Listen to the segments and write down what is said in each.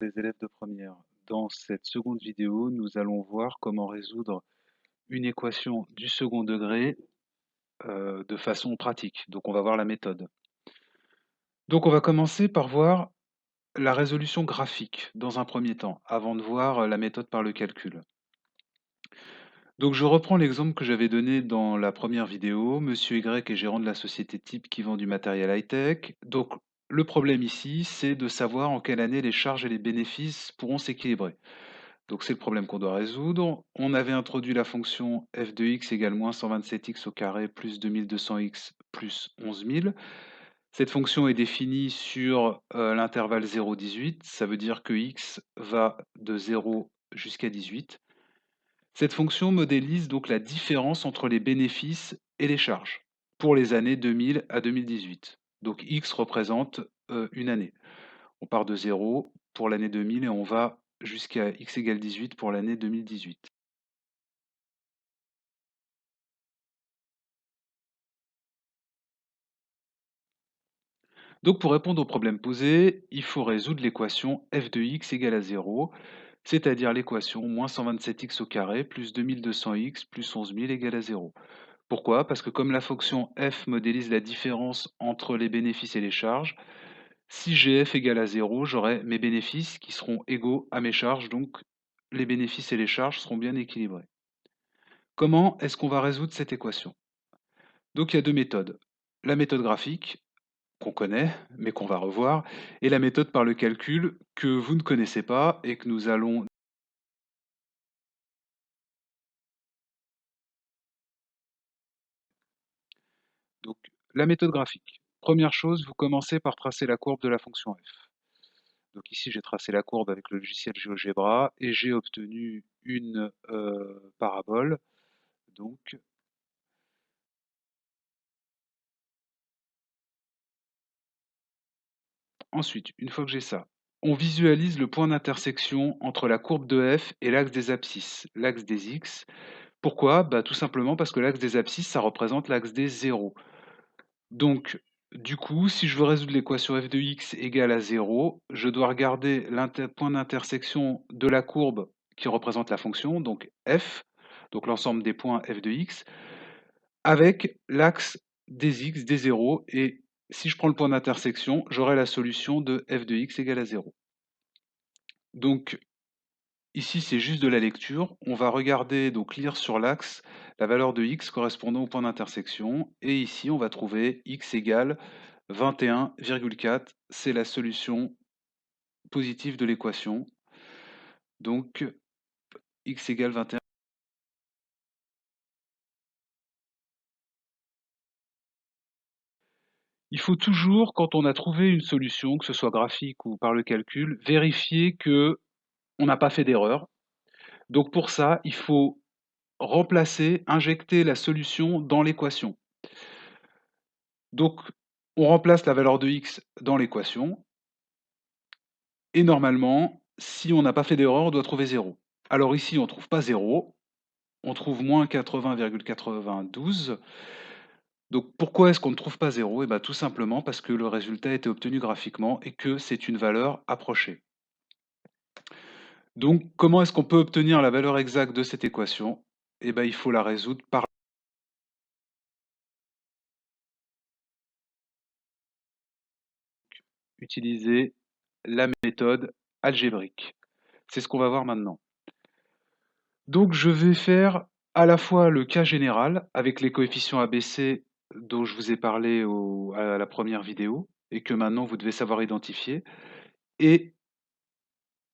des élèves de première. Dans cette seconde vidéo, nous allons voir comment résoudre une équation du second degré de façon pratique. Donc on va voir la méthode. Donc on va commencer par voir la résolution graphique dans un premier temps, avant de voir la méthode par le calcul. Donc je reprends l'exemple que j'avais donné dans la première vidéo. Monsieur Y est gérant de la société type qui vend du matériel high-tech. Donc le problème ici, c'est de savoir en quelle année les charges et les bénéfices pourront s'équilibrer. Donc c'est le problème qu'on doit résoudre. On avait introduit la fonction f de x égale moins 127x au carré plus 2200x plus 11000. Cette fonction est définie sur l'intervalle 0,18. Ça veut dire que x va de 0 jusqu'à 18. Cette fonction modélise donc la différence entre les bénéfices et les charges pour les années 2000 à 2018. Donc x représente une année. On part de 0 pour l'année 2000 et on va jusqu'à x égale 18 pour l'année 2018. Donc pour répondre au problème posé, il faut résoudre l'équation f de x égale à 0, c'est-à-dire l'équation moins 127x au carré plus 2200x plus 11000 égale à 0. Pourquoi? Parce que comme la fonction f modélise la différence entre les bénéfices et les charges, si gf égale à 0, j'aurai mes bénéfices qui seront égaux à mes charges, donc les bénéfices et les charges seront bien équilibrés. Comment est-ce qu'on va résoudre cette équation? Donc il y a deux méthodes. La méthode graphique, qu'on connaît, mais qu'on va revoir, et la méthode par le calcul que vous ne connaissez pas et que nous allons... Donc la méthode graphique. Première chose, vous commencez par tracer la courbe de la fonction f. Donc ici, j'ai tracé la courbe avec le logiciel GeoGebra et j'ai obtenu une parabole. Donc, ensuite, une fois que j'ai ça, on visualise le point d'intersection entre la courbe de f et l'axe des abscisses, l'axe des x. Pourquoi? Bah, tout simplement parce que l'axe des abscisses, ça représente l'axe des zéros. Donc, du coup, si je veux résoudre l'équation f de x égale à 0, je dois regarder le point d'intersection de la courbe qui représente la fonction, donc f, donc l'ensemble des points f de x, avec l'axe des x, des zéros, et si je prends le point d'intersection, j'aurai la solution de f de x égale à 0. Donc, ici, c'est juste de la lecture. On va regarder, donc lire sur l'axe, la valeur de x correspondant au point d'intersection. Et ici, on va trouver x égale 21,4. C'est la solution positive de l'équation. Donc, x égale 21. Il faut toujours, quand on a trouvé une solution, que ce soit graphique ou par le calcul, vérifier que on n'a pas fait d'erreur. Donc pour ça, il faut remplacer, injecter la solution dans l'équation. Donc on remplace la valeur de x dans l'équation, et normalement, si on n'a pas fait d'erreur, on doit trouver 0. Alors ici, on ne trouve pas 0, on trouve moins 80,92. Donc pourquoi est-ce qu'on ne trouve pas 0? Eh bien, tout simplement parce que le résultat a été obtenu graphiquement et que c'est une valeur approchée. Donc comment est-ce qu'on peut obtenir la valeur exacte de cette équation? Eh bien, il faut la résoudre par utiliser la méthode algébrique. C'est ce qu'on va voir maintenant. Donc je vais faire à la fois le cas général avec les coefficients ABC dont je vous ai parlé à la première vidéo et que maintenant vous devez savoir identifier, et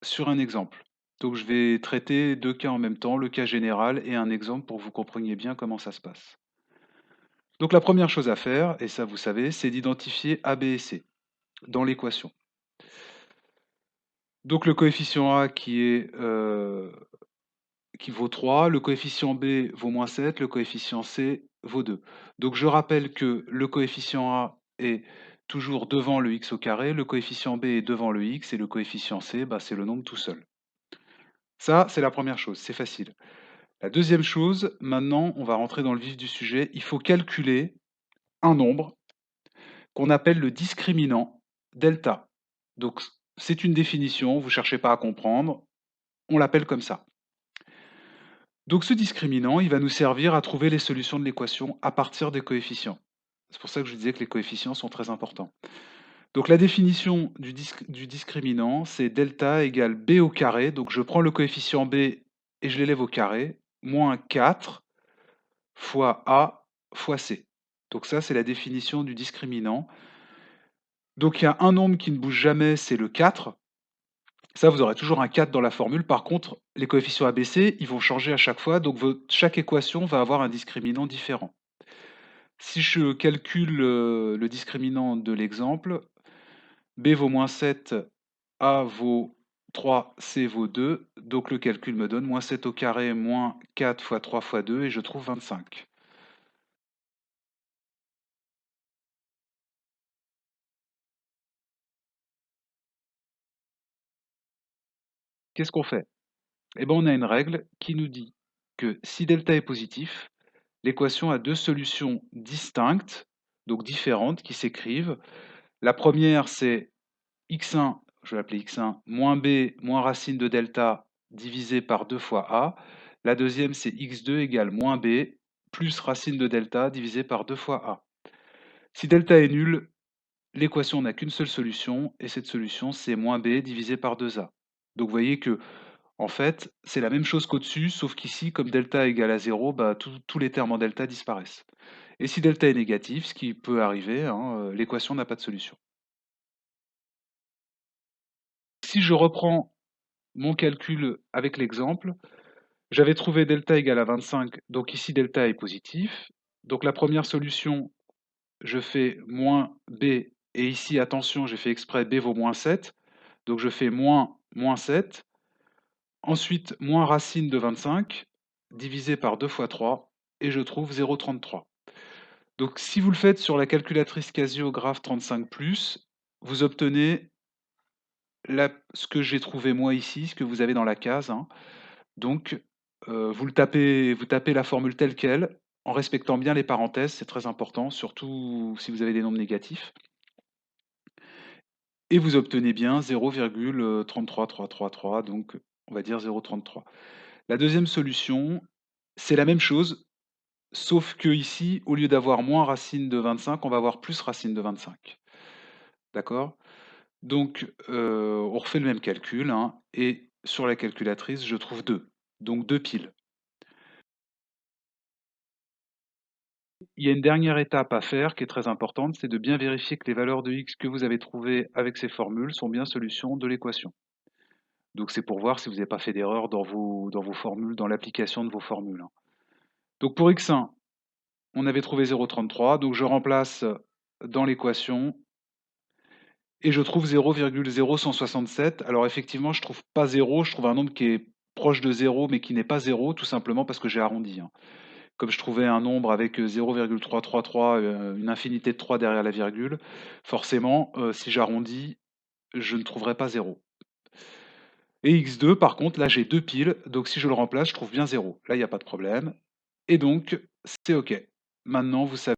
sur un exemple. Donc je vais traiter deux cas en même temps, le cas général et un exemple pour que vous compreniez bien comment ça se passe. Donc la première chose à faire, et ça vous savez, c'est d'identifier A, B et C dans l'équation. Donc le coefficient A qui vaut 3, le coefficient B vaut moins 7, le coefficient C vaut 2. Donc je rappelle que le coefficient A est toujours devant le x au carré, le coefficient B est devant le x et le coefficient C, bah, c'est le nombre tout seul. Ça, c'est la première chose, c'est facile. La deuxième chose, maintenant, on va rentrer dans le vif du sujet, il faut calculer un nombre qu'on appelle le discriminant delta. Donc C'est une définition, vous cherchez pas à comprendre, on l'appelle comme ça. Donc ce discriminant, il va nous servir à trouver les solutions de l'équation à partir des coefficients. C'est pour ça que je disais que les coefficients sont très importants. Donc la définition du discriminant, c'est delta égale b au carré. Donc je prends le coefficient b et je l'élève au carré, moins 4 fois a fois c. Donc ça, c'est la définition du discriminant. Donc il y a un nombre qui ne bouge jamais, c'est le 4. Ça, vous aurez toujours un 4 dans la formule. Par contre, les coefficients ABC, ils vont changer à chaque fois. Donc chaque équation va avoir un discriminant différent. Si je calcule le discriminant de l'exemple, b vaut moins 7, a vaut 3, c vaut 2. Donc le calcul me donne moins 7 au carré, moins 4 fois 3 fois 2, et je trouve 25. Qu'est-ce qu'on fait? Eh ben, on a une règle qui nous dit que si delta est positif, l'équation a deux solutions distinctes, donc différentes, qui s'écrivent. La première, c'est x1, je vais l'appeler x1, moins b moins racine de delta divisé par 2 fois a. La deuxième, c'est x2 égale moins b plus racine de delta divisé par 2 fois a. Si delta est nul, l'équation n'a qu'une seule solution, et cette solution, c'est moins b divisé par 2a. Donc vous voyez que, en fait, c'est la même chose qu'au-dessus, sauf qu'ici, comme delta égale à 0, bah, tous les termes en delta disparaissent. Et si delta est négatif, ce qui peut arriver, hein, l'équation n'a pas de solution. Si je reprends mon calcul avec l'exemple, j'avais trouvé delta égale à 25, donc ici delta est positif. Donc la première solution, je fais moins b, et ici, attention, j'ai fait exprès, b vaut moins 7, donc je fais moins 7. Ensuite, moins racine de 25, divisé par 2 fois 3, et je trouve 0,33. Donc si vous le faites sur la calculatrice Casio Graph 35+, vous obtenez ce que j'ai trouvé moi ici, ce que vous avez dans la case, hein. Donc vous tapez la formule telle quelle, en respectant bien les parenthèses, c'est très important, surtout si vous avez des nombres négatifs, et vous obtenez bien 0,33333, donc on va dire 0,33. La deuxième solution, c'est la même chose, sauf que ici, au lieu d'avoir moins racine de 25, on va avoir plus racine de 25. D'accord? Donc, on refait le même calcul, hein, et sur la calculatrice, je trouve 2. Donc 2 piles. Il y a une dernière étape à faire qui est très importante, c'est de bien vérifier que les valeurs de x que vous avez trouvées avec ces formules sont bien solutions de l'équation. Donc c'est pour voir si vous n'avez pas fait d'erreur dans vos formules, dans l'application de vos formules, hein. Donc pour x1, on avait trouvé 0,33, donc je remplace dans l'équation et je trouve 0,0167. Alors effectivement, je trouve pas 0, je trouve un nombre qui est proche de 0 mais qui n'est pas 0, tout simplement parce que j'ai arrondi, hein. Comme je trouvais un nombre avec 0,333, une infinité de 3 derrière la virgule, forcément, si j'arrondis, je ne trouverai pas 0. Et x2, par contre, là j'ai deux piles, donc si je le remplace, je trouve bien 0. Là, il n'y a pas de problème. Et donc, c'est OK. Maintenant, vous savez